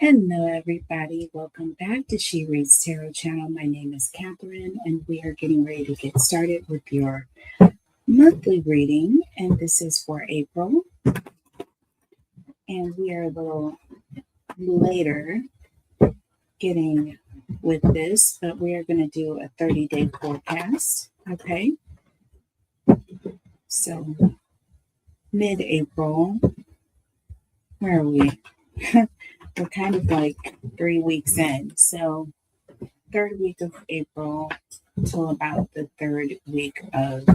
Hello, everybody. Welcome back to She Reads Tarot channel. My name is Catherine, and we are getting ready to get started with your monthly reading. And this is for April. And we are a little later getting with this, but we are going to do a 30-day forecast. Okay. So, mid April, where are we? We're kind of like 3 weeks in. So, third week of April till about the third week of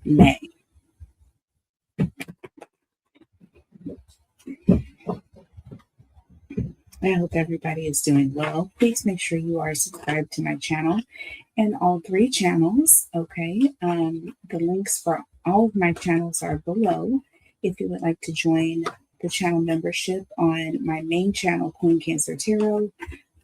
May. I hope everybody is doing well. Please make sure you are subscribed to my channel and all three channels. Okay. The links for all of my channels are below. If you would like to join the channel membership on my main channel, Queen Cancer Tarot,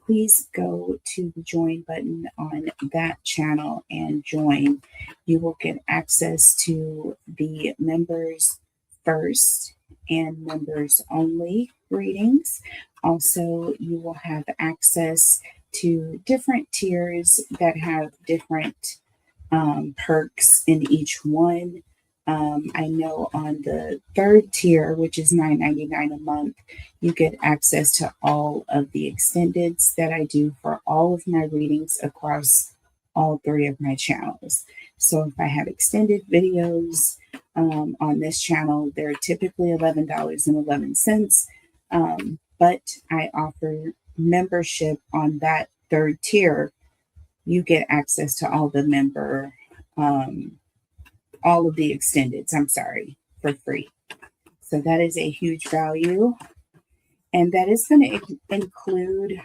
please go to the join button on that channel and join. You will get access to the members first and members only readings. Also, you will have access to different tiers that have different perks in each one. I know on the third tier, which is $9.99 a month, you get access to all of the extendeds that I do for all of my readings across all three of my channels. So if I have extended videos on this channel, they're typically $11.11. But I offer membership on that third tier. You get access to all the all of the extendeds, for free. So that is a huge value. And that is going to include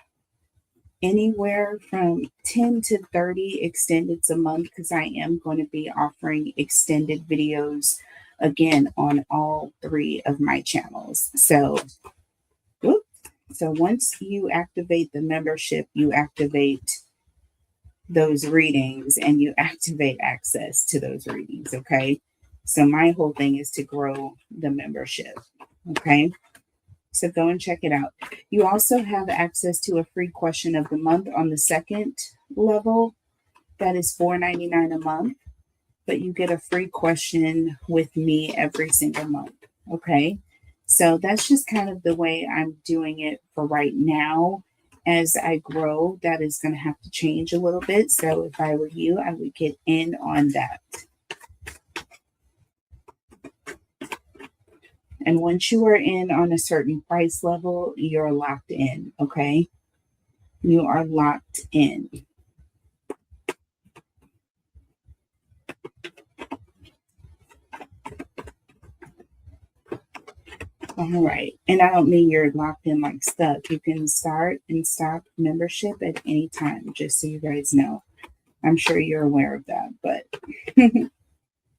anywhere from 10 to 30 extendeds a month, because I am going to be offering extended videos again on all three of my channels. So once you activate the membership, you activate those readings and you activate access to those readings. Okay. So my whole thing is to grow the membership. Okay. So go and check it out. You also have access to a free question of the month on the second level. That is $4.99 a month, but you get a free question with me every single month. Okay. So that's just kind of the way I'm doing it for right now. As I grow, that is going to have to change a little bit. So if I were you, I would get in on that. And once you are in on a certain price level, you're locked in. Okay. You are locked in. All right. And I don't mean you're locked in like stuck. You can start and stop membership at any time, just so you guys know. I'm sure you're aware of that, but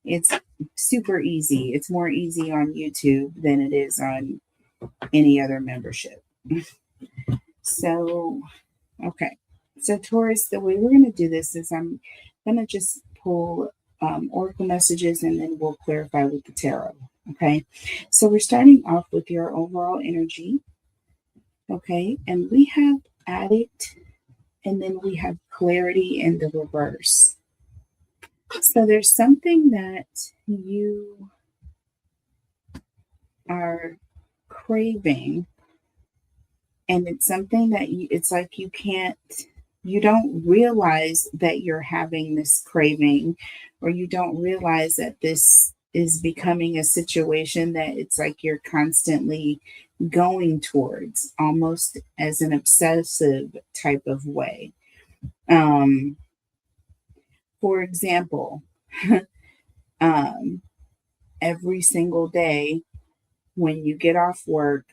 it's super easy. It's more easy on YouTube than it is on any other membership. So, okay. So, Taurus, the way we're going to do this is I'm going to just pull oracle messages and then we'll clarify with the tarot. Okay. So, we're starting off with your overall energy. Okay. And we have addict and then we have clarity in the reverse. So, there's something that you are craving, and it's something that it's like you don't realize that you're having this craving, or you don't realize that this is becoming a situation that it's like you're constantly going towards, almost as an obsessive type of way. For example, every single day when you get off work,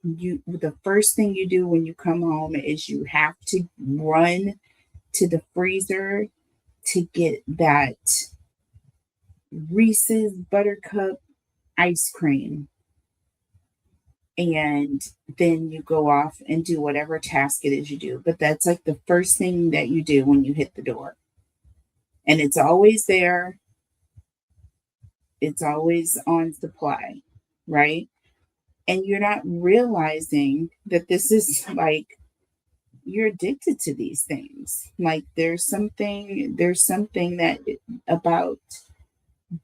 the first thing you do when you come home is you have to run to the freezer to get that Reese's Buttercup ice cream. And then you go off and do whatever task it is you do. But that's like the first thing that you do when you hit the door. And it's always there. It's always on supply, right? And you're not realizing that this is like, you're addicted to these things. Like there's something that about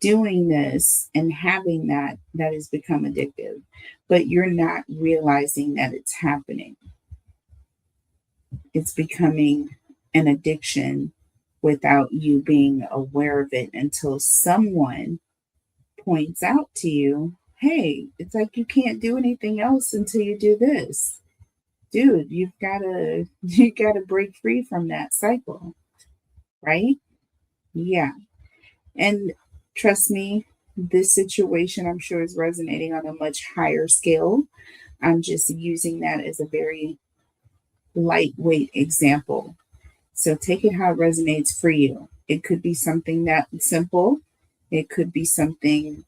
doing this and having that has become addictive, but you're not realizing that it's happening. It's becoming an addiction without you being aware of it until someone points out to you, hey, it's like you can't do anything else until you do this. Dude, you gotta break free from that cycle, right? Yeah. And trust me, this situation I'm sure is resonating on a much higher scale. I'm just using that as a very lightweight example. So take it how it resonates for you. It could be something that simple, it could be something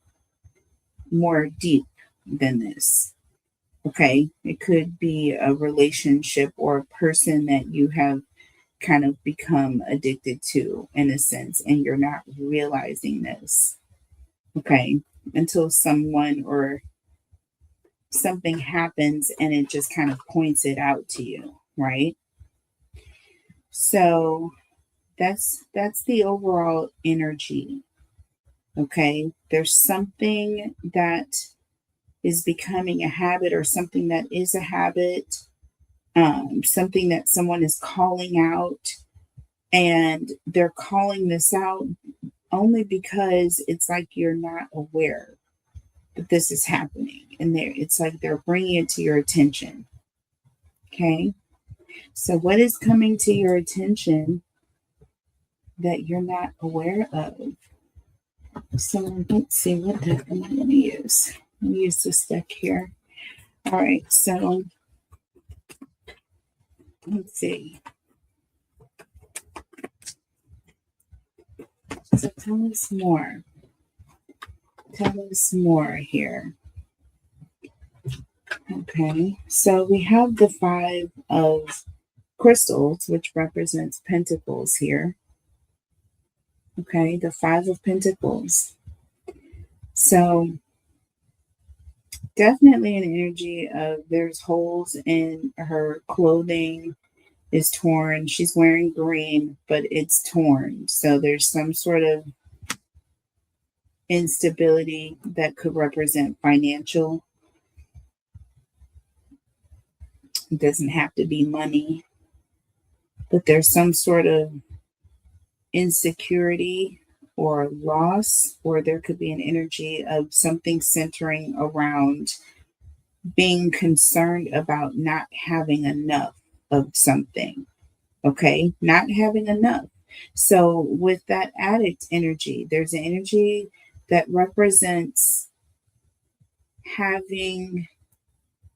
more deep than this. Okay. It could be a relationship or a person that you have kind of become addicted to in a sense, and you're not realizing this. Okay. Until someone or something happens and it just kind of points it out to you, right? So that's the overall energy. Okay. There's something that is becoming a habit or something that is a habit, something that someone is calling out, and they're calling this out only because it's like you're not aware that this is happening, and it's like they're bringing it to your attention. Okay, so what is coming to your attention that you're not aware of? So let's see, what deck am I going to use? I'll use this deck here. All right, so let's see. So tell us more. Tell us more here. Okay, so we have the Five of Crystals, which represents Pentacles here. Okay, the Five of Pentacles. So definitely an energy of there's holes in her clothing is torn. She's wearing green, but it's torn. So there's some sort of instability that could represent financial. It doesn't have to be money, but there's some sort of insecurity or loss, or there could be an energy of something centering around being concerned about not having enough of something. Okay, not having enough. So with that addict energy, there's an energy that represents having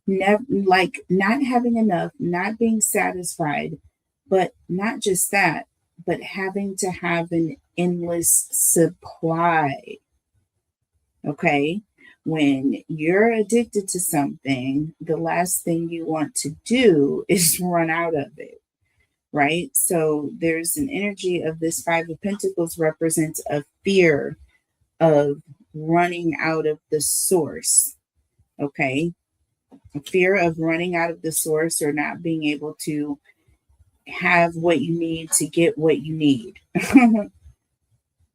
like not having enough, not being satisfied, but not just that, but having to have an endless supply. Okay, when you're addicted to something, the last thing you want to do is run out of it, right? So there's an energy of this Five of Pentacles represents a fear of running out of the source. Okay, a fear of running out of the source or not being able to have what you need to get what you need.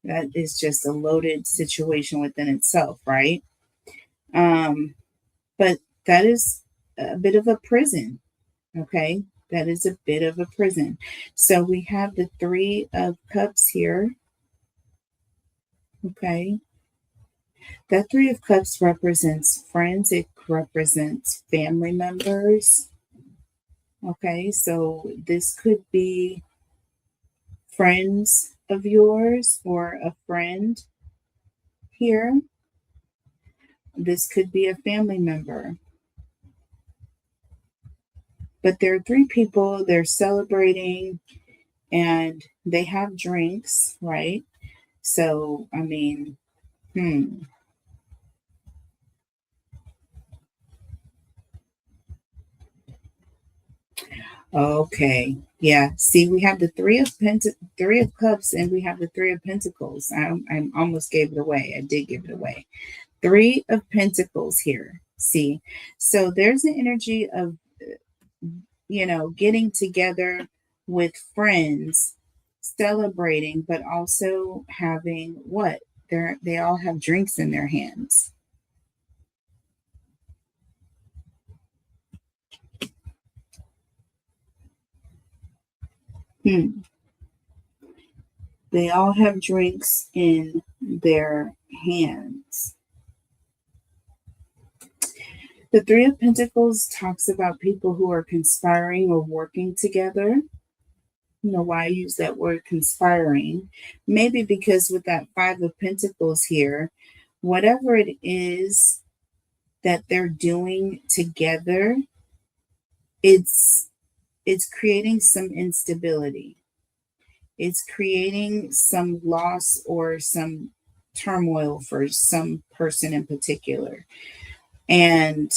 That is just a loaded situation within itself, right? But that is a bit of a prison. Okay, that is a bit of a prison. So we have the Three of Cups here. Okay, that Three of Cups represents friends. It represents family members. Okay, so this could be friends of yours or a friend here. This could be a family member. But there are three people, they're celebrating and they have drinks, right? So, I mean, Okay. Yeah. See, we have the Three of Cups, and we have the Three of Pentacles. I almost gave it away. I did give it away. Three of Pentacles here. See, so there's an energy of, getting together with friends, celebrating, but also having what? They all have drinks in their hands. Hmm. They all have drinks in their hands. The Three of Pentacles talks about people who are conspiring or working together. Why I use that word conspiring? Maybe because with that Five of Pentacles here, whatever it is that they're doing together, it's creating some instability. It's creating some loss or some turmoil for some person in particular. And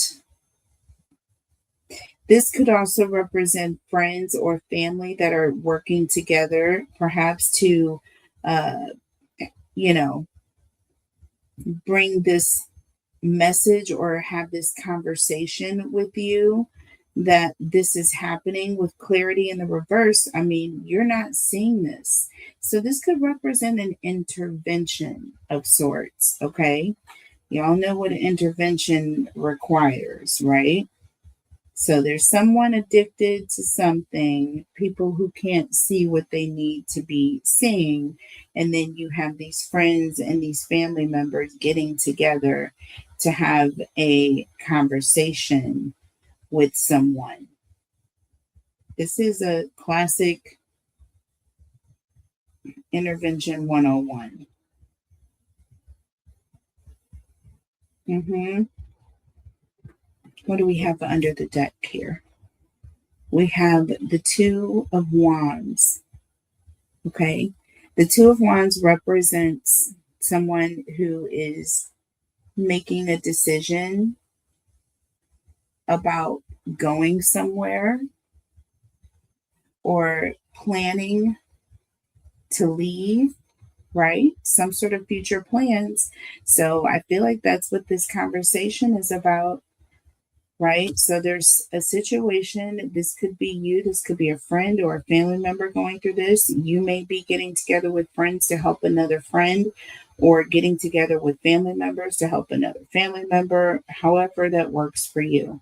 this could also represent friends or family that are working together, perhaps to, uh, you know, bring this message or have this conversation with you that this is happening with clarity in the reverse. I mean, you're not seeing this. So this could represent an intervention of sorts, okay? Y'all know what an intervention requires, right? So there's someone addicted to something, people who can't see what they need to be seeing. And then you have these friends and these family members getting together to have a conversation with someone. This is a classic intervention 101. What do we have under the deck here? We have the Two of Wands. Okay. The Two of Wands represents someone who is making a decision about going somewhere or planning to leave, right? Some sort of future plans. So I feel like that's what this conversation is about, right? So there's a situation. This could be you, this could be a friend or a family member going through this. You may be getting together with friends to help another friend, or getting together with family members to help another family member, however that works for you.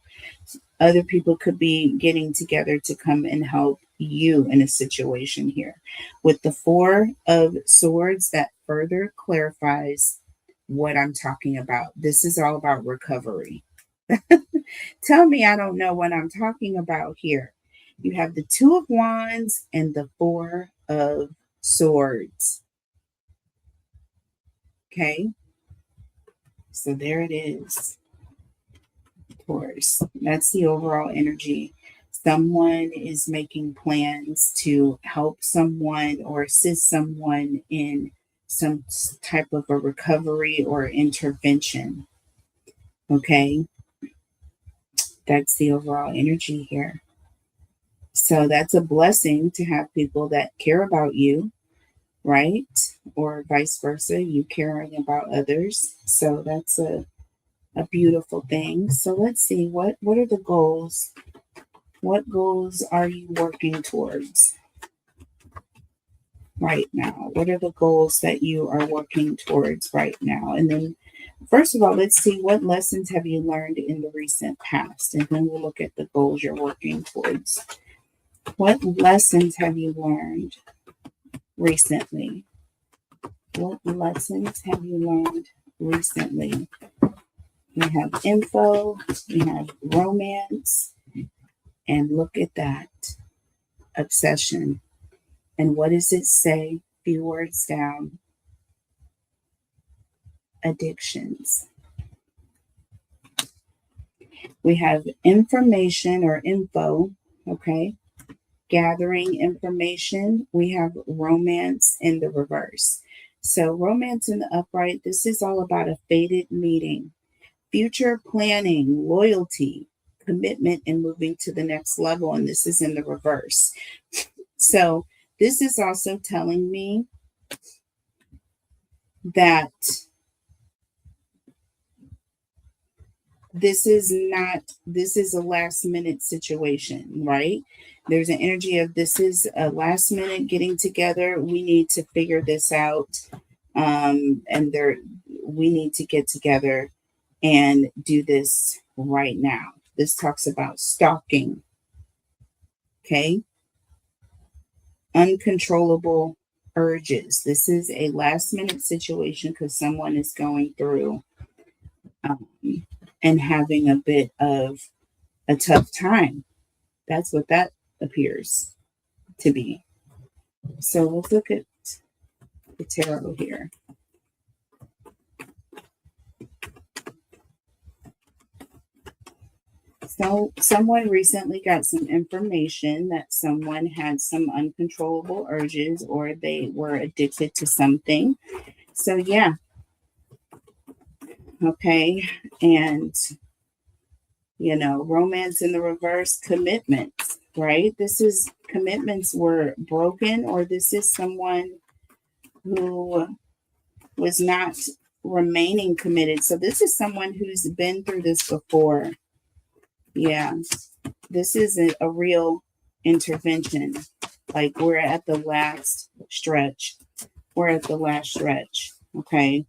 Other people could be getting together to come and help you in a situation here. With the Four of Swords, that further clarifies what I'm talking about. This is all about recovery. Tell me I don't know what I'm talking about here. You have the Two of Wands and the Four of Swords. Okay, so there it is. Taurus. That's the overall energy. Someone is making plans to help someone or assist someone in some type of a recovery or intervention. Okay, that's the overall energy here. So that's a blessing to have people that care about you, right? Or vice versa, you caring about others. So that's a beautiful thing. So let's see, what are the goals? What goals are you working towards right now? What are the goals that you are working towards right now? And then, first of all, let's see, what lessons have you learned in the recent past? And then we'll look at the goals you're working towards. What lessons have you learned recently? What lessons have you learned recently? We have info, we have romance, and look at that, obsession. And what does it say? Few words down. Addictions. We have information or info, okay? Gathering information. We have romance in the reverse. So, romance in the upright, this is all about a fated meeting, future planning, loyalty, commitment, and moving to the next level. And this is in the reverse. So, this is also telling me that this is a last minute situation, right? There's an energy of this is a last minute getting together. We need to figure this out. And we need to get together and do this right now. This talks about stalking, okay? Uncontrollable urges. This is a last minute situation because someone is going through um, and having a bit of a tough time. That's what that appears to be. So let's look at the tarot here. So someone recently got some information that someone had some uncontrollable urges or they were addicted to something. So yeah, okay. And romance in the reverse, commitments, right? This is commitments were broken, or this is someone who was not remaining committed. So this is someone who's been through this before. Yeah, this is a real intervention. Like we're at the last stretch. We're at the last stretch. Okay.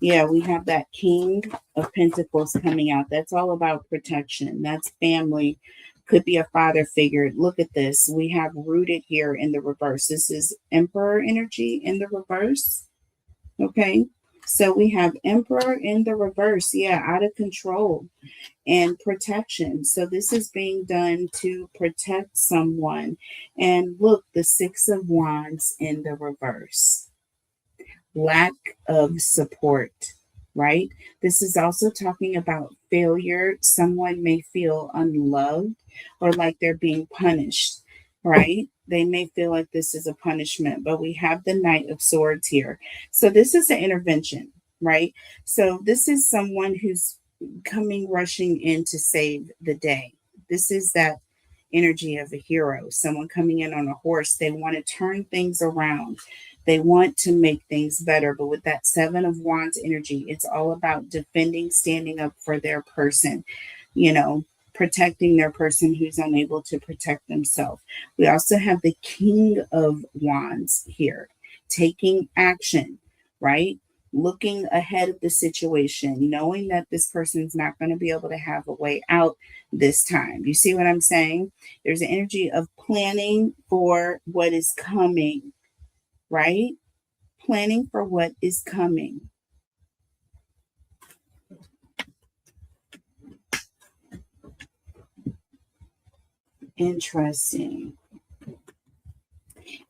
Yeah, we have that King of Pentacles coming out. That's all about protection. That's family. Could be a father figure. Look at this. We have rooted here in the reverse. This is Emperor energy in the reverse. Okay. So we have Emperor in the reverse. Yeah, out of control and protection. So this is being done to protect someone. And look, the Six of Wands in the reverse. Lack of support, right? This is also talking about failure. Someone may feel unloved or like they're being punished, right? They may feel like this is a punishment, but we have the Knight of Swords here. So this is an intervention, right? So this is someone who's coming rushing in to save the day. This is that energy of a hero, someone coming in on a horse. They want to turn things around. They want to make things better. But with that Seven of Wands energy, it's all about defending, standing up for their person, protecting their person who's unable to protect themselves. We also have the King of Wands here, taking action, right? Looking ahead of the situation, knowing that this person's not going to be able to have a way out this time. You see what I'm saying? There's an energy of planning for what is coming, right? Planning for what is coming. Interesting.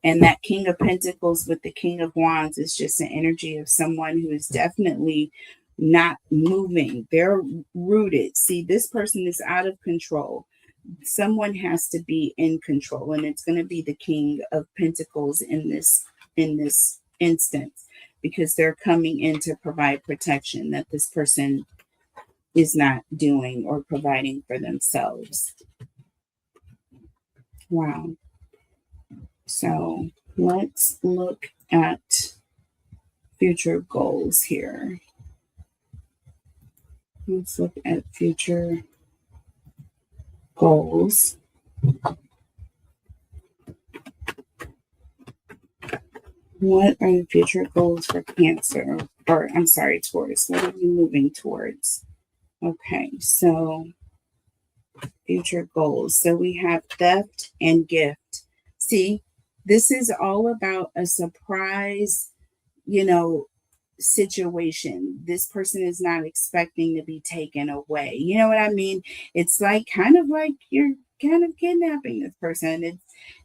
And that King of Pentacles with the King of Wands is just an energy of someone who is definitely not moving. They're rooted. See, this person is out of control. Someone has to be in control, and it's going to be the King of Pentacles in this instance, because they're coming in to provide protection that this person is not doing or providing for themselves. Wow. So let's look at future goals here. Let's look at future goals. What are the future goals for Cancer? Or, I'm sorry, Taurus. What are you moving towards? Okay, so future goals. So we have theft and gift. See, this is all about a surprise, situation. This person is not expecting to be taken away. You know what I mean? It's like kind of like you're kind of kidnapping this person. It's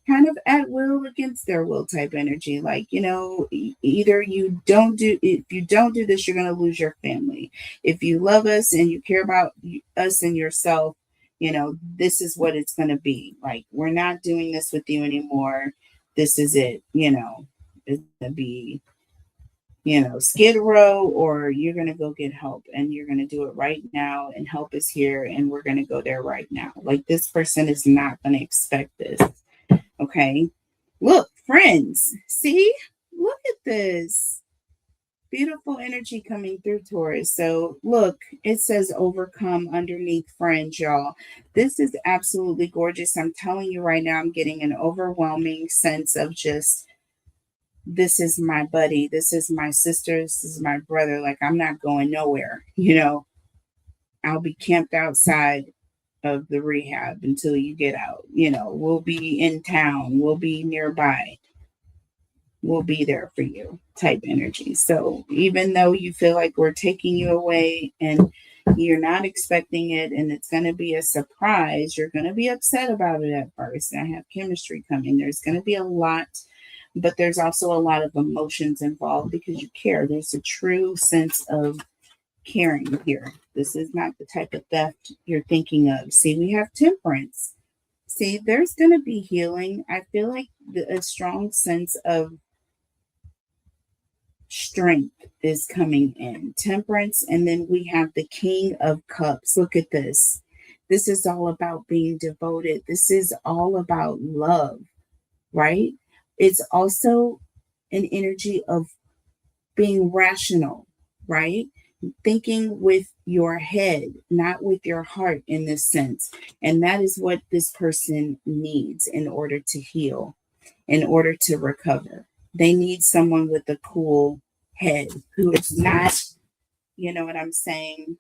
kind of at will against their will type energy. Like, either if you don't do this, you're going to lose your family. If you love us and you care about us and yourself, this is what it's going to be. Like, we're not doing this with you anymore. This is it. It's going to be Skid Row, or you're going to go get help and you're going to do it right now. And help is here and we're going to go there right now. Like, this person is not going to expect this. Okay. Look, friends, see, look at this. Beautiful energy coming through, Taurus. So look, it says overcome underneath friends, y'all. This is absolutely gorgeous. I'm telling you right now, I'm getting an overwhelming sense of just, this is my buddy, this is my sister, this is my brother. Like, I'm not going nowhere. I'll be camped outside of the rehab until you get out. We'll be in town, we'll be nearby, we'll be there for you type energy. So even though you feel like we're taking you away and you're not expecting it and it's going to be a surprise, you're going to be upset about it at first. I have chemistry coming. There's going to be a lot, but there's also a lot of emotions involved because you care. There's a true sense of caring here. This is not the type of theft you're thinking of. See, we have temperance. See, there's going to be healing. I feel like a strong sense of strength is coming in. Temperance, and then we have the King of Cups. Look at this. This is all about being devoted. This is all about love, right? It's also an energy of being rational, right? Thinking with your head, not with your heart in this sense. And that is what this person needs in order to heal, in order to recover. They need someone with a cool head who is not, you know what I'm saying?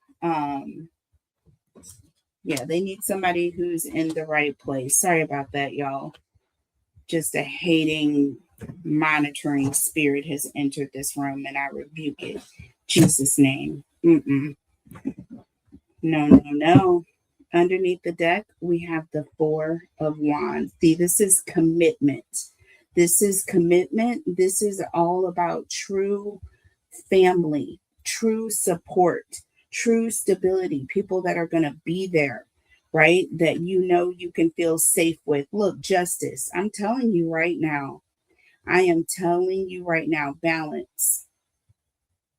Yeah, they need somebody who's in the right place. Sorry about that, y'all. Just a hating, monitoring spirit has entered this room, and I rebuke it. Jesus' name. Mm-mm. No, no, no. Underneath the deck, we have the Four of Wands. See, this is commitment. This is commitment. This is all about true family, true support, true stability, people that are going to be there, right? That you can feel safe with. Look, justice. I'm telling you right now. I am telling you right now, balance.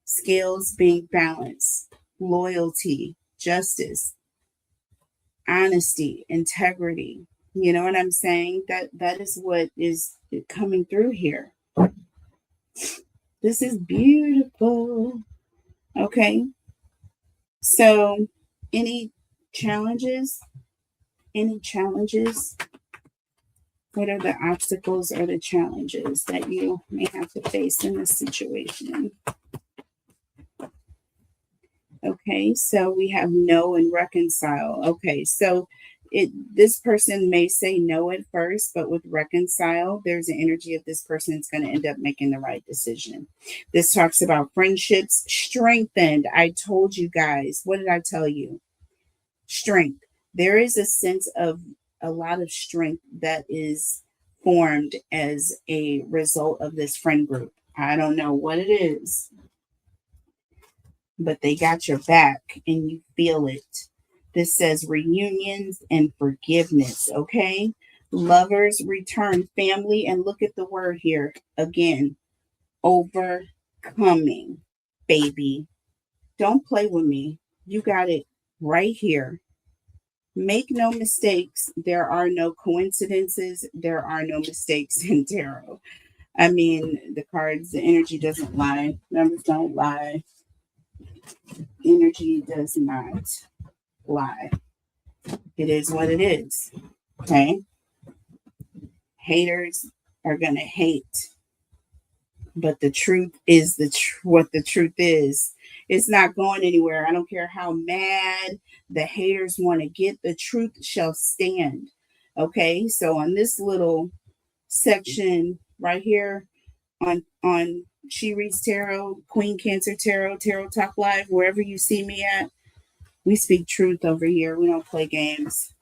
Scales being balanced, loyalty, justice, honesty, integrity. You know what I'm saying? That is what is coming through here. This is beautiful. Okay. So, any challenges? Any challenges? What are the obstacles or the challenges that you may have to face in this situation? Okay, so we have no and reconcile. Okay, so this person may say no at first, but with reconcile, there's an energy of this person is going to end up making the right decision. This talks about friendships strengthened. I told you guys, what did I tell you? Strength. There is a sense of a lot of strength that is formed as a result of this friend group. I don't know what it is, but they got your back and you feel it. This says reunions and forgiveness, okay? Lovers return, family, and look at the word here again, overcoming, baby. Don't play with me. You got it right here. Make no mistakes. There are no coincidences. There are no mistakes in tarot. I mean, the cards, the energy doesn't lie. Numbers don't lie. Energy does not lie. It is what it is. Okay. Haters are going to hate. But the truth is what the truth is. It's not going anywhere. I don't care how mad the haters want to get. The truth shall stand. Okay. So on this little section right here on She Reads Tarot, Queen Cancer Tarot, Tarot Talk Live, wherever you see me at, we speak truth over here. We don't play games.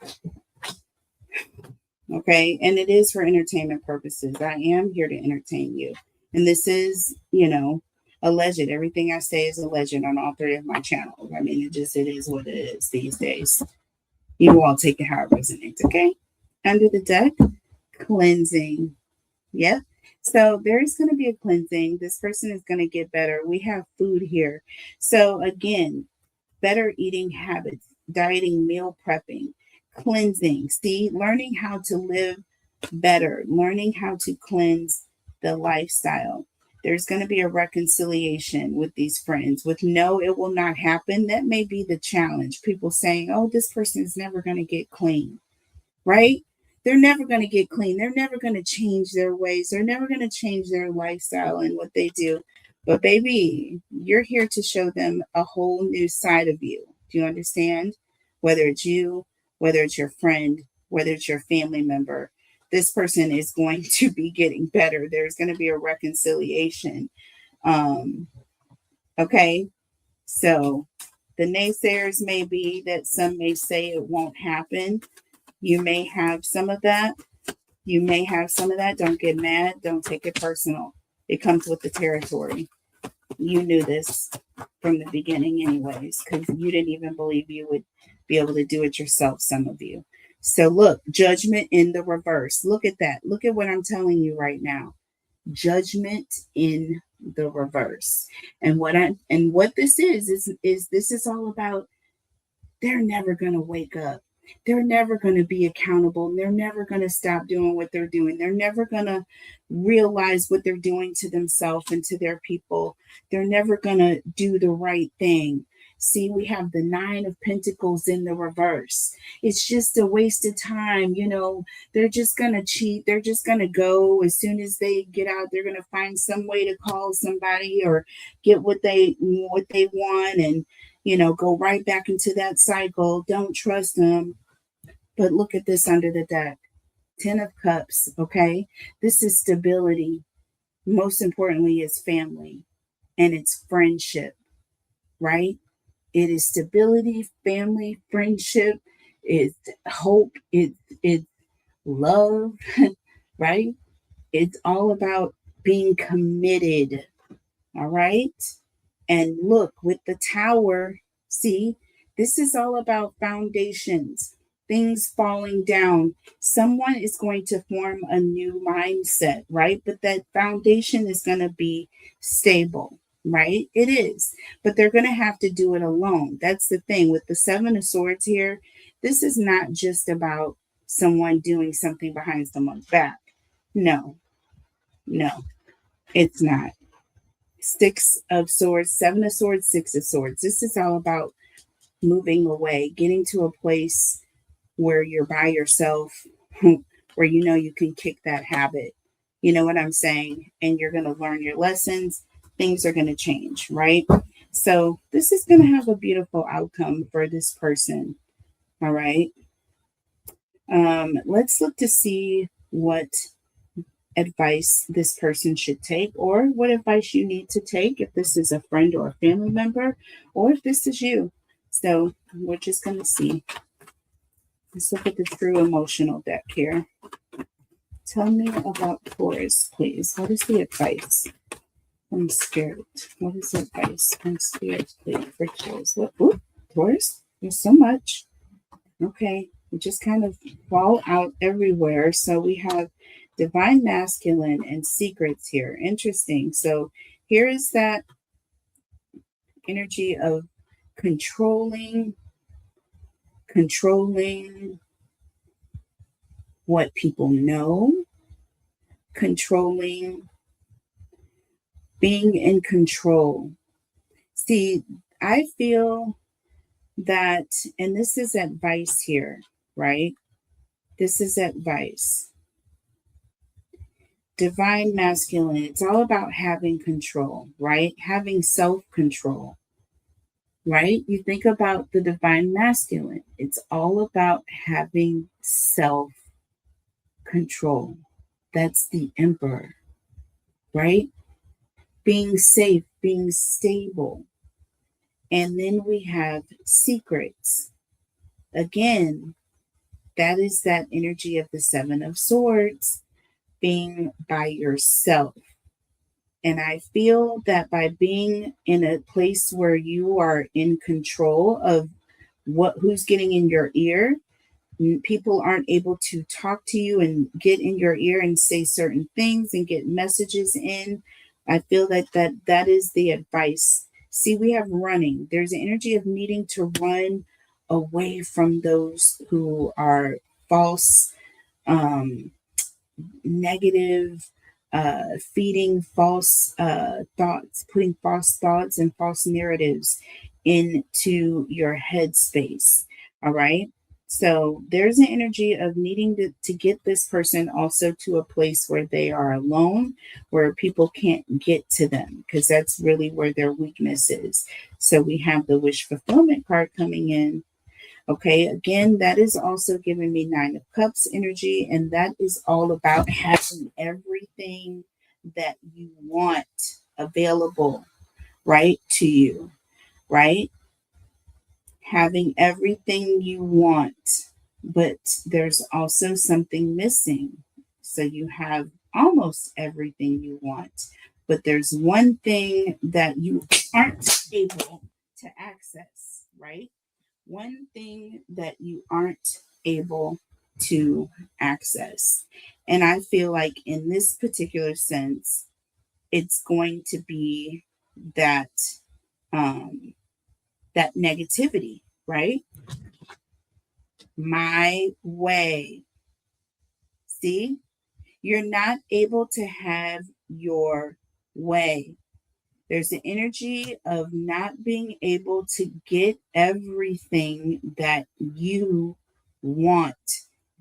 Okay. And it is for entertainment purposes. I am here to entertain you. And this is, alleged. Everything I say is alleged on all three of my channels. I mean, it is what it is these days. You all take it how it resonates. Okay. Under the deck, cleansing. Yep. So there's going to be a cleansing. This person is going to get better. We have food here. So again, better eating habits, dieting, meal prepping, cleansing. See, learning how to live better, learning how to cleanse the lifestyle. There's going to be a reconciliation with these friends. With no, it will not happen. That may be the challenge. People saying, oh, this person is never going to get clean, right? They're never going to get clean. They're never going to change their ways. They're never going to change their lifestyle and what they do. But baby, you're here to show them a whole new side of you. Do you understand? Whether it's you, whether it's your friend, whether it's your family member, this person is going to be getting better. There's going to be a reconciliation. Um, okay. So the naysayers may be that some may say it won't happen. You may have some of that. You may have some of that. Don't get mad. Don't take it personal. It comes with the territory. You knew this from the beginning anyways, because you didn't even believe you would be able to do it yourself, some of you. So look, judgment in the reverse. Look at that. Look at what I'm telling you right now. Judgment in the reverse. And what this is this is all about. They're never going to wake up. They're never going to be accountable. They're never going to stop doing what they're doing. They're never going to realize what they're doing to themselves and to their people. They're never going to do the right thing. See, we have the 9 of Pentacles in the reverse. It's just a waste of time. They're just going to cheat. They're just going to go as soon as they get out. They're going to find some way to call somebody or get what they want and go right back into that cycle. Don't trust them. But look at this under the deck. 10 of Cups, okay? This is stability. Most importantly, it's family and it's friendship, right? It is stability, family, friendship, it's hope, it's love, right? It's all about being committed, all right? And look, with the Tower, see, this is all about foundations, things falling down. Someone is going to form a new mindset, right? But that foundation is going to be stable, right? It is. But they're going to have to do it alone. That's the thing. With the 7 of Swords here, this is not just about someone doing something behind someone's back. No, it's not. 6 of Swords, 7 of Swords, 6 of Swords. This is all about moving away, getting to a place where you're by yourself, where you can kick that habit. You know what I'm saying? And you're going to learn your lessons. Things are going to change, right? So this is going to have a beautiful outcome for this person. All right. Let's look to see what advice this person should take, or what advice you need to take if this is a friend or a family member, or if this is you. So we're just going to see. Let's look at the true emotional deck here. Tell me about Taurus, please. What is the advice from Spirit? What is the advice from Spirit, please, for Taurus? Ooh, Taurus, there's so much. Okay, we just kind of fall out everywhere. So we have Divine Masculine and Secrets here. Interesting. So here is that energy of controlling what people know, controlling, being in control. See, I feel that, and this is advice here, right? This is advice. Divine Masculine, it's all about having control, right? Having self-control, right? You think about the Divine Masculine, it's all about having self-control. That's the Emperor, right? Being safe, being stable. And then we have Secrets. Again, that is that energy of the 7 of Swords, being by yourself. And I feel that by being in a place where you are in control of who's getting in your ear, people aren't able to talk to you and get in your ear and say certain things and get messages in. I feel that is the advice. See, we have running. There's an energy of needing to run away from those who are false, negative, feeding false thoughts, putting false thoughts and false narratives into your headspace. All right. So there's an energy of needing to get this person also to a place where they are alone, where people can't get to them, because that's really where their weakness is. So we have the wish fulfillment card coming in. Okay, again, that is also giving me Nine of Cups energy, and that is all about having everything that you want available, right, to you, right? Having everything you want, but there's also something missing. So you have almost everything you want, but there's one thing that you aren't able to access, right? One thing that you aren't able to access. And I feel like in this particular sense, it's going to be that that negativity, right? My way. See, you're not able to have your way. There's an energy of not being able to get everything that you want.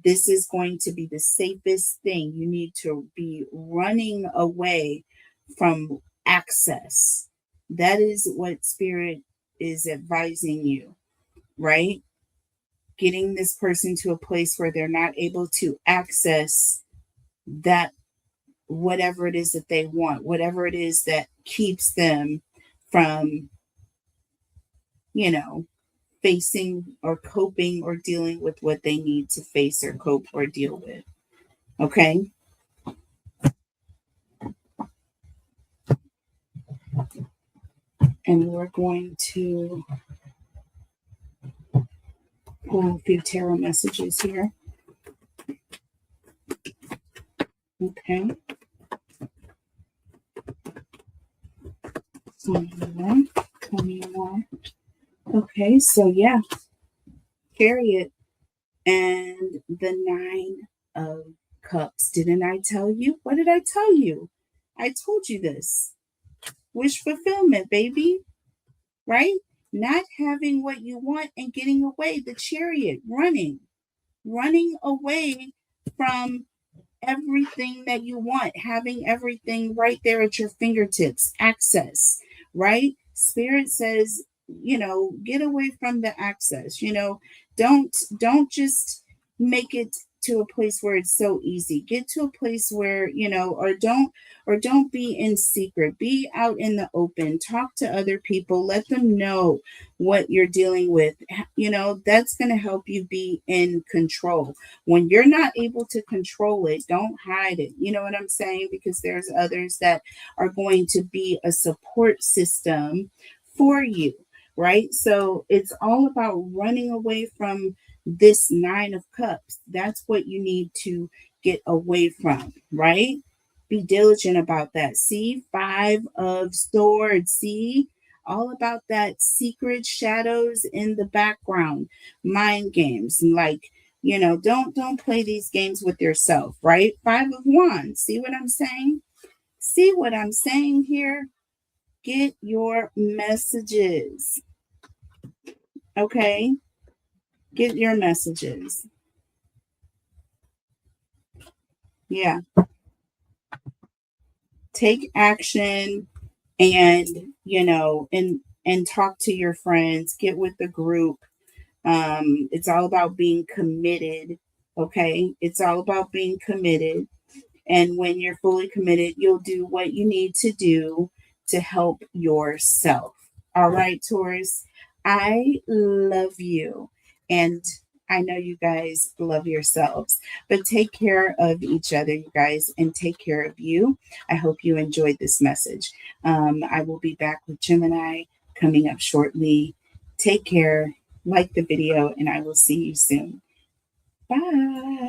This is going to be the safest thing. You need to be running away from access. That is what Spirit is advising you, right? Getting this person to a place where they're not able to access that, whatever it is that they want, whatever it is that keeps them from, you know, facing or coping or dealing with what they need to face or cope or deal with. Okay. And we're going to pull a few tarot messages here. Okay. Tell me more. Okay, so yeah, Chariot and the Nine of Cups. Didn't I tell you? What did I tell you? I told you this. Wish fulfillment, baby. Right? Not having what you want and getting away. The Chariot, running away from everything that you want, having everything right there at your fingertips, access, right? Spirit says, get away from the access. Don't just make it to a place where it's so easy. Get to a place where, or don't be in secret. Be out in the open. Talk to other people. Let them know what you're dealing with. That's going to help you be in control. When you're not able to control it, don't hide it. You know what I'm saying? Because there's others that are going to be a support system for you, right? So it's all about running away from this Nine of Cups. That's what you need to get away from, right? Be diligent about that. See, Five of Swords. See, all about that secret shadows in the background, mind games, like, don't play these games with yourself, right? Five of Wands. See what I'm saying? See what I'm saying here? Get your messages. Okay? Get your messages. Yeah. Take action and, and talk to your friends, get with the group. It's all about being committed. Okay? It's all about being committed. And when you're fully committed, you'll do what you need to do to help yourself. All right, Taurus, I love you. And I know you guys love yourselves, but take care of each other, you guys, and take care of you. I hope you enjoyed this message. I will be back with Gemini coming up shortly. Take care, like the video, and I will see you soon. Bye.